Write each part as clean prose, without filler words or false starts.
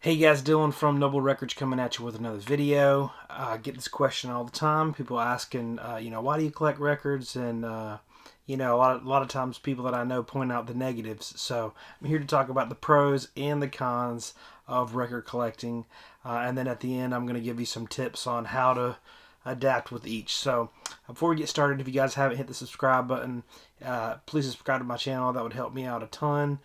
Hey guys, Dylan from Noble Records coming at you with another video. I get this question all the time. People asking, why do you collect records? And a lot of times people that I know point out the negatives. So I'm here to talk about the pros and the cons of record collecting, and then at the end I'm going to give you some tips on how to adapt with each. So before we get started, if you guys haven't hit the subscribe button, please subscribe to my channel. That would help me out a ton.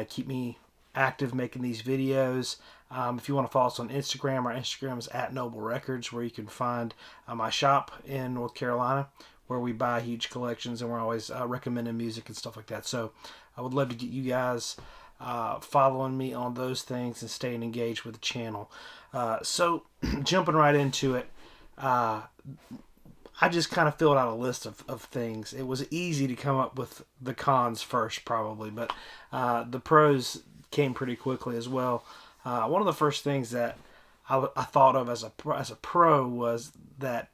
Keep me active making these videos. If you want to follow us on Instagram, our Instagram is at Noble Records, where you can find my shop in North Carolina, where we buy huge collections and we're always recommending music and stuff like that. So I would love to get you guys following me on those things and staying engaged with the channel. So jumping right into it, I just kind of filled out a list of things. It was easy to come up with the cons first, probably, but the pros came pretty quickly as well. One of the first things that I thought of as a pro was that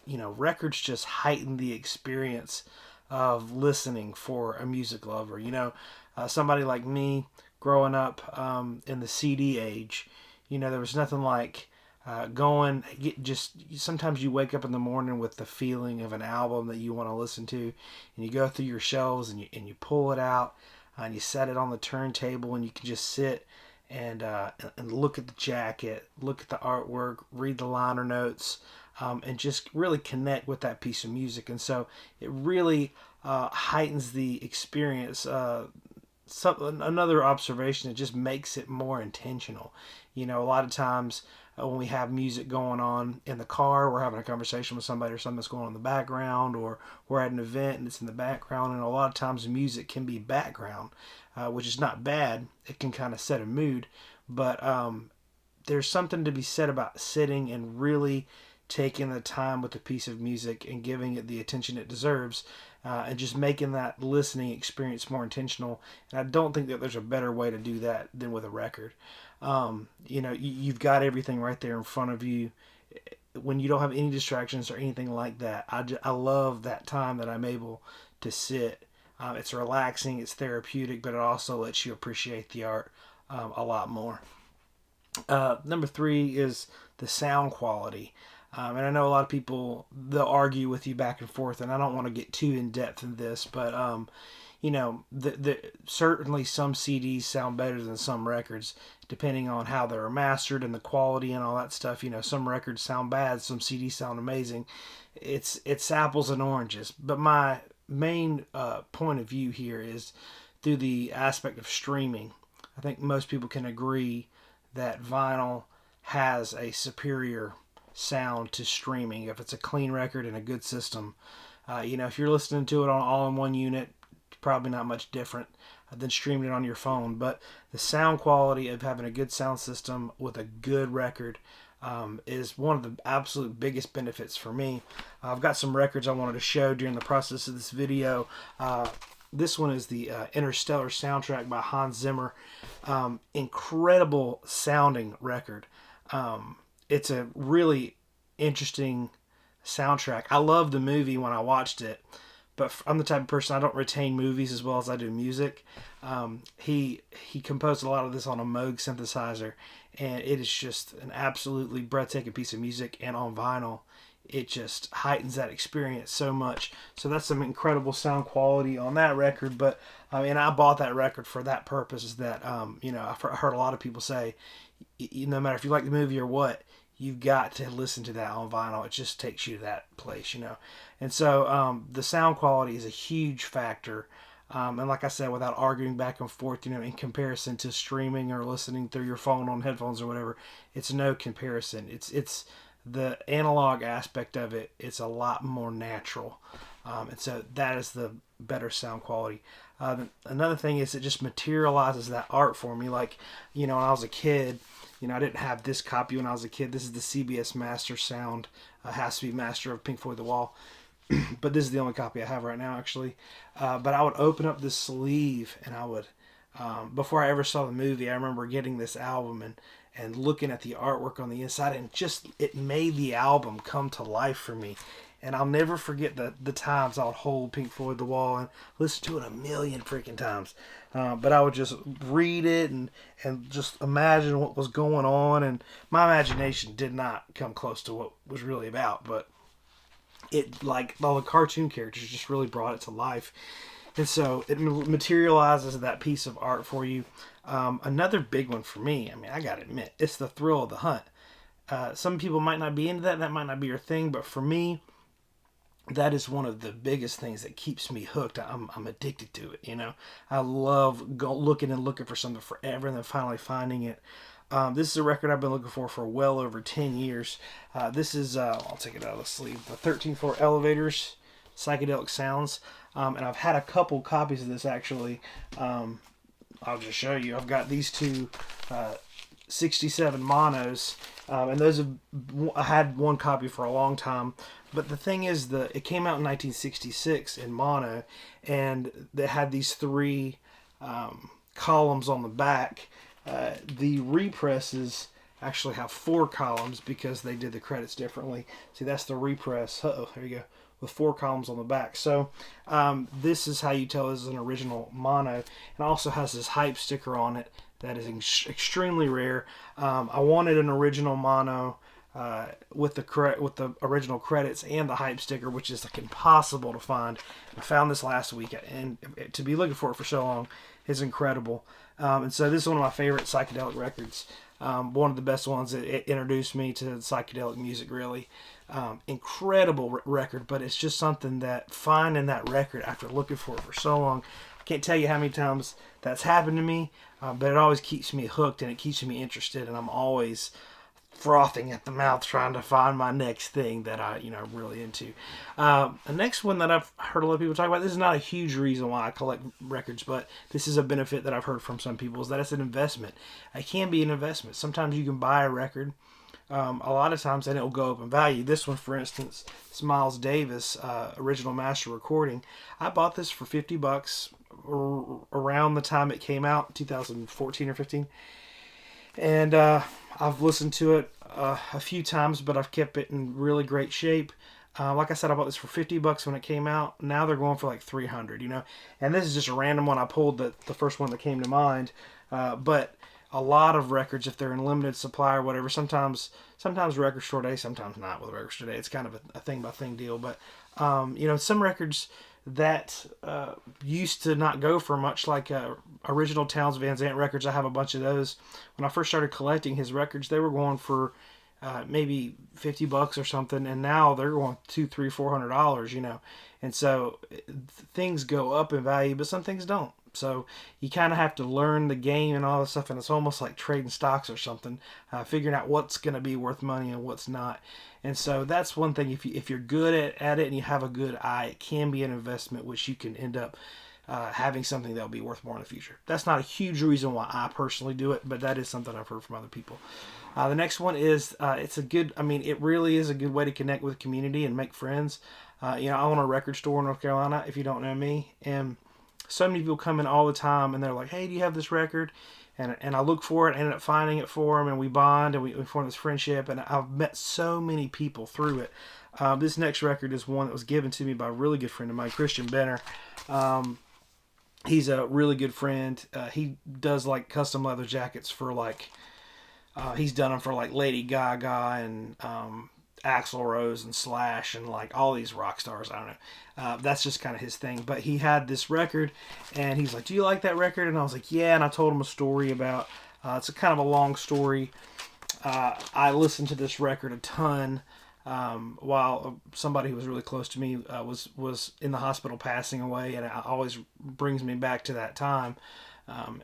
records just heighten the experience of listening for a music lover. Somebody like me growing up in the CD age, there was nothing like sometimes you wake up in the morning with the feeling of an album that you want to listen to, and you go through your shelves and you pull it out and you set it on the turntable, and you can just sit and look at the jacket, look at the artwork, read the liner notes, and just really connect with that piece of music. And so it really heightens the experience. Another observation, it just makes it more intentional. A lot of times when we have music going on in the car, we're having a conversation with somebody or something that's going on in the background, or we're at an event and it's in the background, and a lot of times music can be background, which is not bad. It can kind of set a mood, but there's something to be said about sitting and really taking the time with a piece of music and giving it the attention it deserves, and just making that listening experience more intentional. And I don't think that there's a better way to do that than with a record. You've got everything right there in front of you when you don't have any distractions or anything like that. I love that time that I'm able to sit. It's relaxing, it's therapeutic, but it also lets you appreciate the art a lot more. Number three is the sound quality. And I know a lot of people, they'll argue with you back and forth, and I don't want to get too in depth in this, but certainly some CDs sound better than some records, depending on how they're mastered and the quality and all that stuff. Some records sound bad, some CDs sound amazing. It's apples and oranges. But my main point of view here is through the aspect of streaming. I think most people can agree that vinyl has a superior sound to streaming if it's a clean record and a good system. If you're listening to it on all-in-one unit, probably not much different than streaming it on your phone. But the sound quality of having a good sound system with a good record is one of the absolute biggest benefits for me. I've got some records I wanted to show during the process of this video. This one is the Interstellar soundtrack by Hans Zimmer. Incredible sounding record. It's a really interesting soundtrack. I loved the movie when I watched it, but I'm the type of person, I don't retain movies as well as I do music. He composed a lot of this on a Moog synthesizer, and it is just an absolutely breathtaking piece of music, and on vinyl it just heightens that experience so much. So that's some incredible sound quality on that record. But I bought that record for that purpose, is that I've heard a lot of people say, no matter if you like the movie or what, you've got to listen to that on vinyl. It just takes you to that place, And so the sound quality is a huge factor. And like I said, without arguing back and forth, in comparison to streaming or listening through your phone on headphones or whatever, it's no comparison. It's the analog aspect of it. It's a lot more natural. And so that is the better sound quality. Another thing is it just materializes that art for me. Like, when I was a kid, I didn't have this copy when I was a kid. This is the CBS Master Sound. Has to be Master of Pink Floyd The Wall. But this is the only copy I have right now, actually. But I would open up the sleeve, and I would, before I ever saw the movie, I remember getting this album and looking at the artwork on the inside, and just, it made the album come to life for me. And I'll never forget the times I would hold Pink Floyd The Wall and listen to it a million freaking times. But I would just read it and just imagine what was going on. And my imagination did not come close to what it was really about. But it, like all the cartoon characters, just really brought it to life. And so it materializes that piece of art for you. Another big one for me, I mean, I gotta admit, it's the thrill of the hunt. Some people might not be into that. That might not be your thing. But for me, that is one of the biggest things that keeps me hooked. I'm addicted to it. You know, I love looking for something forever and then finally finding it. This is a record I've been looking for well over 10 years. This is, I'll take it out of the sleeve, the 13th Floor Elevators, Psychedelic Sounds. And I've had a couple copies of this actually. I'll just show you. I've got these two 67 monos, and those have, I had one copy for a long time. But the thing is, it came out in 1966 in mono, and they had these three columns on the back. The represses actually have four columns because they did the credits differently. See, that's the repress. Uh-oh, there you go. With four columns on the back. So this is how you tell this is an original mono. And also has this hype sticker on it that is extremely rare. I wanted an original mono with the original credits and the hype sticker, which is like impossible to find. I found this last week, and to be looking for it for so long is incredible. And so this is one of my favorite psychedelic records. One of the best ones. It introduced me to psychedelic music, really. Incredible record, but it's just something that finding that record after looking for it for so long, I can't tell you how many times that's happened to me, but it always keeps me hooked and it keeps me interested, and I'm always frothing at the mouth trying to find my next thing that I'm really into. The next one that I've heard a lot of people talk about, this is not a huge reason why I collect records, but this is a benefit that I've heard from some people, is that it's an investment. It can be an investment. Sometimes you can buy a record, a lot of times, and it will go up in value. This one, for instance, is Miles Davis, original master recording. I bought this for $50 around the time it came out, 2014 or 15. And I've listened to it a few times, but I've kept it in really great shape. Like I said, I bought this for $50 when it came out. Now they're going for like $300, And this is just a random one. I pulled the first one that came to mind. But a lot of records, if they're in limited supply or whatever, sometimes Record Store Day, sometimes not with Record Store Day. It's kind of a thing by thing deal. But some records that used to not go for much, like original Townes Van Zandt records. I have a bunch of those. When I first started collecting his records, they were going for maybe $50 or something, and now they're going $200, $300, $400. And so things go up in value, but some things don't. So you kind of have to learn the game and all this stuff, and it's almost like trading stocks or something, figuring out what's going to be worth money and what's not. And so that's one thing. If you're good at it and you have a good eye, it can be an investment, which you can end up having something that will be worth more in the future. That's not a huge reason why I personally do it, but that is something I've heard from other people. The next one is it really is a good way to connect with the community and make friends. I own a record store in North Carolina, if you don't know me, and so many people come in all the time and they're like, hey, do you have this record? And I look for it, I ended up finding it for them, and we bond and we form this friendship, and I've met so many people through it. This next record is one that was given to me by a really good friend of mine, Christian Benner. He's a really good friend. He does like custom leather jackets for he's done them for like Lady Gaga and Axl Rose and Slash and like all these rock stars. I don't know. That's just kind of his thing. But he had this record, and he's like, "Do you like that record?" And I was like, "Yeah." And I told him a story about. It's a kind of a long story. I listened to this record a ton while somebody who was really close to me was in the hospital passing away, and it always brings me back to that time.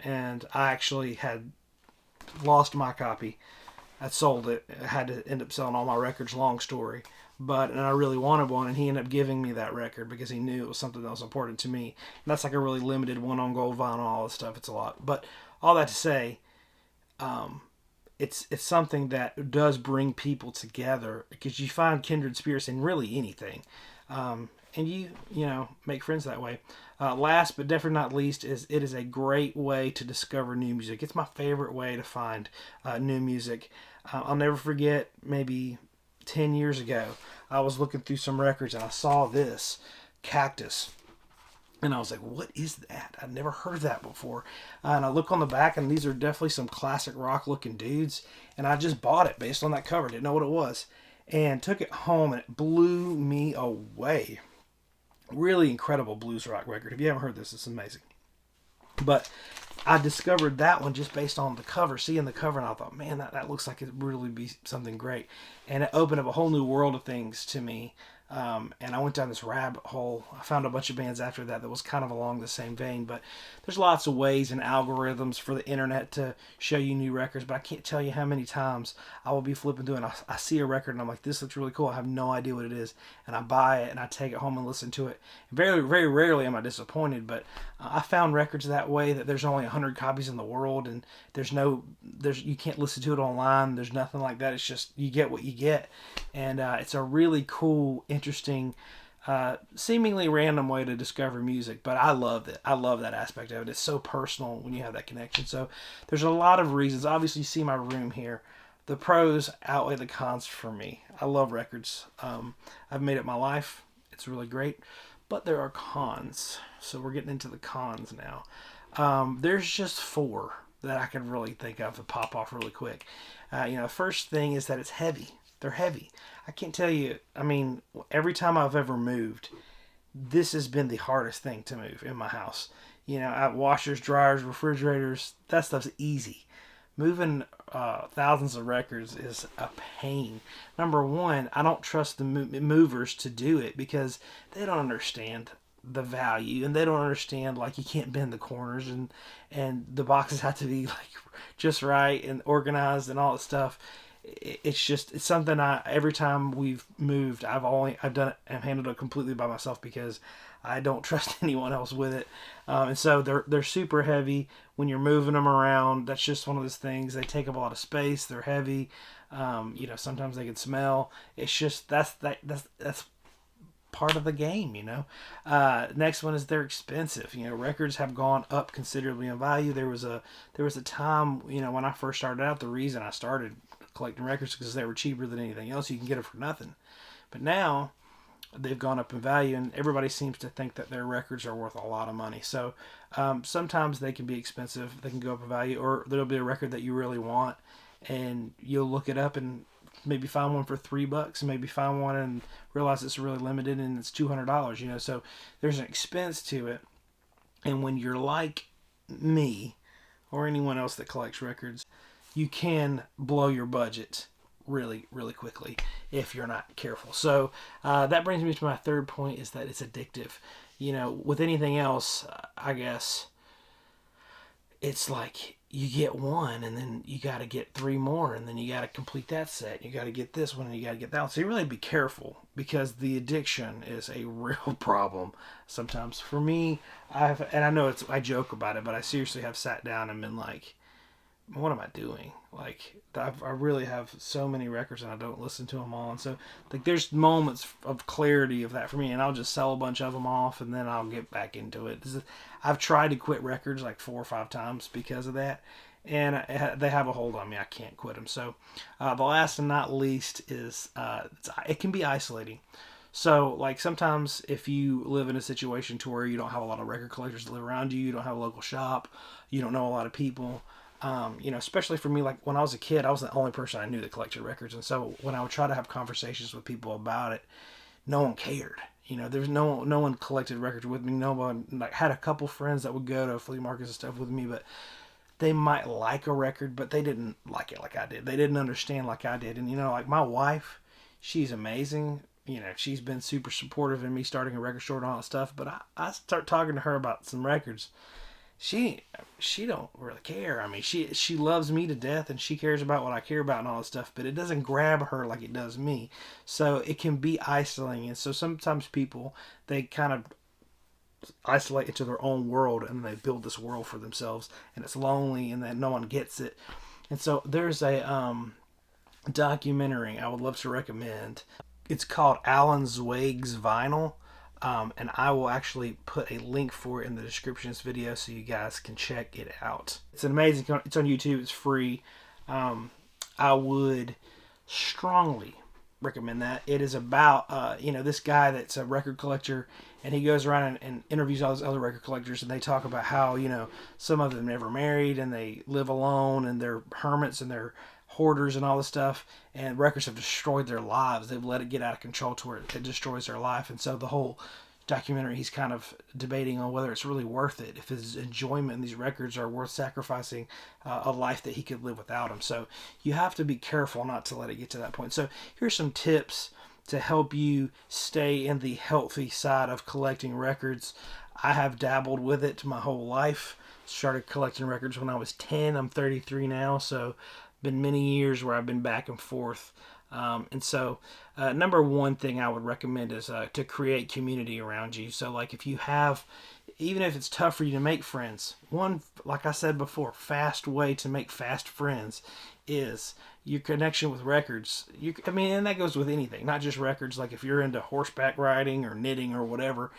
And I actually had lost my copy. I sold it. I had to end up selling all my records, long story. And I really wanted one, and he ended up giving me that record because he knew it was something that was important to me. And that's like a really limited one on gold vinyl, all this stuff. It's a lot. But all that to say, it's something that does bring people together because you find kindred spirits in really anything. And you make friends that way. Last but definitely not least, it is a great way to discover new music. It's my favorite way to find new music. I'll never forget, maybe 10 years ago, I was looking through some records and I saw this Cactus. And I was like, what is that? I'd never heard that before. And I look on the back, and these are definitely some classic rock looking dudes. And I just bought it based on that cover. Didn't know what it was. And took it home, and it blew me away. Really incredible blues rock record. If you haven't heard this, it's amazing. But I discovered that one just based on the cover, seeing the cover, and I thought, man, that looks like it'd really be something great. And it opened up a whole new world of things to me. And I went down this rabbit hole. I found a bunch of bands after that was kind of along the same vein, but there's lots of ways and algorithms for the internet to show you new records, but I can't tell you how many times I will be flipping through and I see a record and I'm like, this looks really cool. I have no idea what it is. And I buy it and I take it home and listen to it. Very, very rarely am I disappointed, but I found records that way, that there's only 100 copies in the world, and you can't listen to it online. There's nothing like that. It's just, you get what you get. And it's a really cool, interesting, seemingly random way to discover music, but I love it. I love that aspect of it. It's so personal when you have that connection. So there's a lot of reasons. Obviously, you see my room here. The pros outweigh the cons for me. I love records. I've made it my life. It's really great. But there are cons. So we're getting into the cons now. There's just 4 that I can really think of to pop off really quick. The first thing is that it's heavy. They're heavy. I can't tell you, I mean, every time I've ever moved, this has been the hardest thing to move in my house. Washers, dryers, refrigerators, that stuff's easy. Moving thousands of records is a pain. Number one, I don't trust the movers to do it because they don't understand the value, and they don't understand, like, you can't bend the corners, and the boxes have to be like just right and organized and all that stuff. It's something every time we've moved, I've done it and handled it completely by myself because I don't trust anyone else with it. And so they're super heavy when you're moving them around. That's just one of those things. They take up a lot of space. They're heavy. Sometimes they can smell. It's just, that's part of the game, Next one is they're expensive. Records have gone up considerably in value. There was a time, when I first started out, the reason I started collecting records because they were cheaper than anything else. You can get them for nothing. But now they've gone up in value, and everybody seems to think that their records are worth a lot of money. So sometimes they can be expensive. They can go up in value, or there'll be a record that you really want, and you'll look it up and maybe find one for $3, and maybe find one and realize it's really limited and it's $200. So there's an expense to it. And when you're like me or anyone else that collects records, you can blow your budget really, really quickly if you're not careful. So that brings me to my third point, is that it's addictive. With anything else, I guess it's like you get one and then you got to get 3 more, and then you got to complete that set. You got to get this one and you got to get that one. So you really be careful, because the addiction is a real problem sometimes. For me, I know I joke about it, but I seriously have sat down and been like, what am I doing? Like, I really have so many records and I don't listen to them all. And so, like, there's moments of clarity of that for me, and I'll just sell a bunch of them off and then I'll get back into it. I've tried to quit records like 4 or 5 times because of that, and they have a hold on me. I can't quit them. So the last and not least is it can be isolating. So, like, sometimes if you live in a situation to where you don't have a lot of record collectors that live around you, you don't have a local shop, you don't know a lot of people, especially for me, like when I was a kid, I was the only person I knew that collected records. And so when I would try to have conversations with people about it, no one cared. There's no one collected records with me. No one, like, had a couple friends that would go to flea markets and stuff with me, but they might like a record, but they didn't like it like I did. They didn't understand like I did. And, like my wife, she's amazing. She's been super supportive in me starting a record store and all that stuff. But I start talking to her about some records. She don't really care. I mean, she loves me to death, and she cares about what I care about and all that stuff, but it doesn't grab her like it does me. So it can be isolating. And so sometimes people, they kind of isolate into their own world, and they build this world for themselves, and it's lonely, and then no one gets it. And so there's a documentary I would love to recommend. It's called Alan Zweig's Vinyl. And I will actually put a link for it in the description of this video so you guys can check it out. It's an amazing, it's on YouTube, it's free. I would strongly recommend that. It is about this guy that's a record collector, and he goes around and interviews all these other record collectors, and they talk about how some of them never married and they live alone and they're hermits and they're hoarders and all this stuff, and records have destroyed their lives. They've let it get out of control to where it destroys their life. And so the whole documentary, he's kind of debating on whether it's really worth it, if his enjoyment in these records are worth sacrificing a life that he could live without them. So you have to be careful not to let it get to that point. So here's some tips to help you stay in the healthy side of collecting records. I have dabbled with it my whole life. Started collecting records when I was 10. I'm 33 now, so been many years where I've been back and forth. And so number one thing I would recommend is to create community around you. So like if you have, even if it's tough for you to make friends, one, like I said before, fast way to make fast friends is your connection with records. And that goes with anything, not just records. Like if you're into horseback riding or knitting or whatever,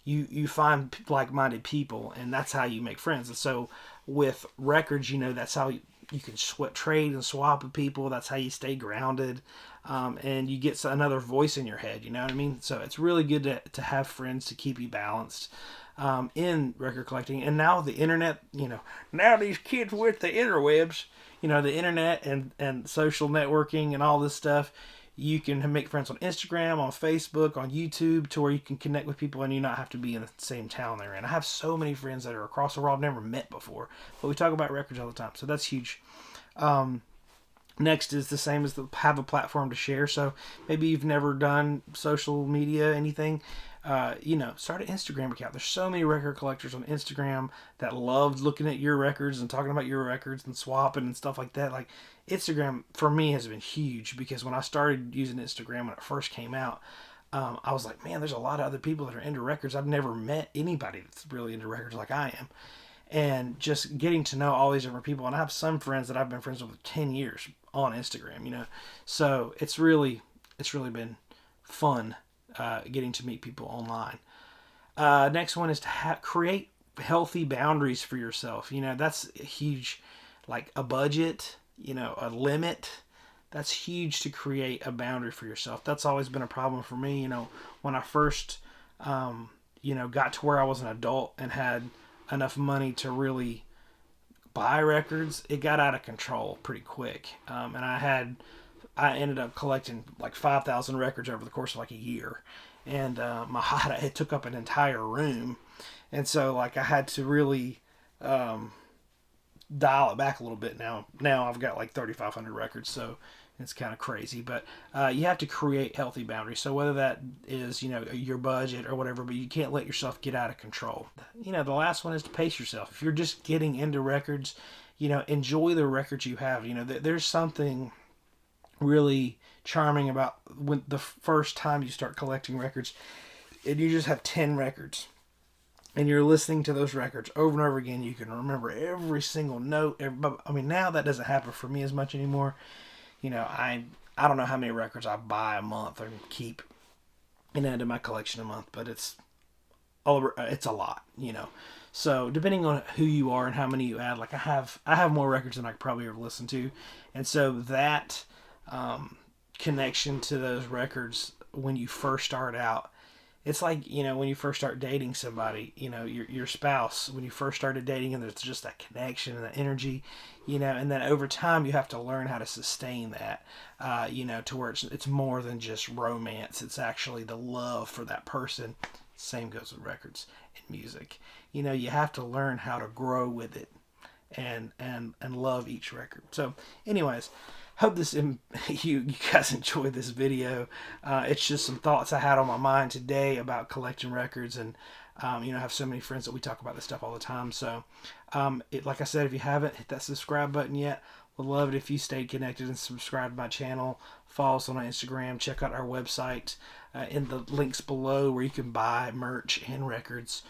you find like-minded people, and that's how you make friends. And so with records, that's how you can trade and swap with people. That's how you stay grounded, and you get another voice in your head. You know what I mean? So it's really good to have friends to keep you balanced in record collecting. And now the internet, now these kids with the interwebs, the internet and social networking and all this stuff, you can make friends on Instagram, on Facebook, on YouTube, to where you can connect with people and you not have to be in the same town they're in. I have so many friends that are across the world I've never met before, but we talk about records all the time, so that's huge. Next is the same as have a platform to share. So maybe you've never done social media, anything. Start an Instagram account. There's so many record collectors on Instagram that love looking at your records and talking about your records and swapping and stuff like that. Like Instagram for me has been huge, because when I started using Instagram when it first came out, I was like, man, there's a lot of other people that are into records. I've never met anybody that's really into records like I am. And just getting to know all these different people. And I have some friends that I've been friends with for 10 years on Instagram, So it's really been fun getting to meet people online. Next one is to create healthy boundaries for yourself. That's huge. Like a budget, a limit. That's huge, to create a boundary for yourself. That's always been a problem for me. When I first, got to where I was an adult and had enough money to really buy records, it got out of control pretty quick. And I ended up collecting like 5,000 records over the course of like a year. And it took up an entire room. And so like I had to really dial it back a little bit now. Now I've got like 3,500 records, so it's kind of crazy. But you have to create healthy boundaries. So whether that is, your budget or whatever, but you can't let yourself get out of control. The last one is to pace yourself. If you're just getting into records, enjoy the records you have. There's something really charming about when the first time you start collecting records and you just have 10 records and you're listening to those records over and over again. You can remember every single note. Now that doesn't happen for me as much anymore. I don't know how many records I buy a month or keep and add to my collection a month, but it's a lot, So depending on who you are and how many you add, like I have more records than I could probably ever listen to, and so that connection to those records when you first start out, it's like when you first start dating somebody, your spouse, when you first started dating, and there's just that connection and that energy, and then over time you have to learn how to sustain that, to where it's more than just romance. It's actually the love for that person. Same goes with records and music. You have to learn how to grow with it and love each record. So anyways, hope you guys enjoyed this video. It's just some thoughts I had on my mind today about collecting records, and I have so many friends that we talk about this stuff all the time. So like I said, if you haven't hit that subscribe button yet, would love it if you stayed connected and subscribe to my channel. Follow us on Instagram. Check out our website in the links below where you can buy merch and records.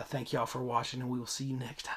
Thank y'all for watching, and we will see you next time.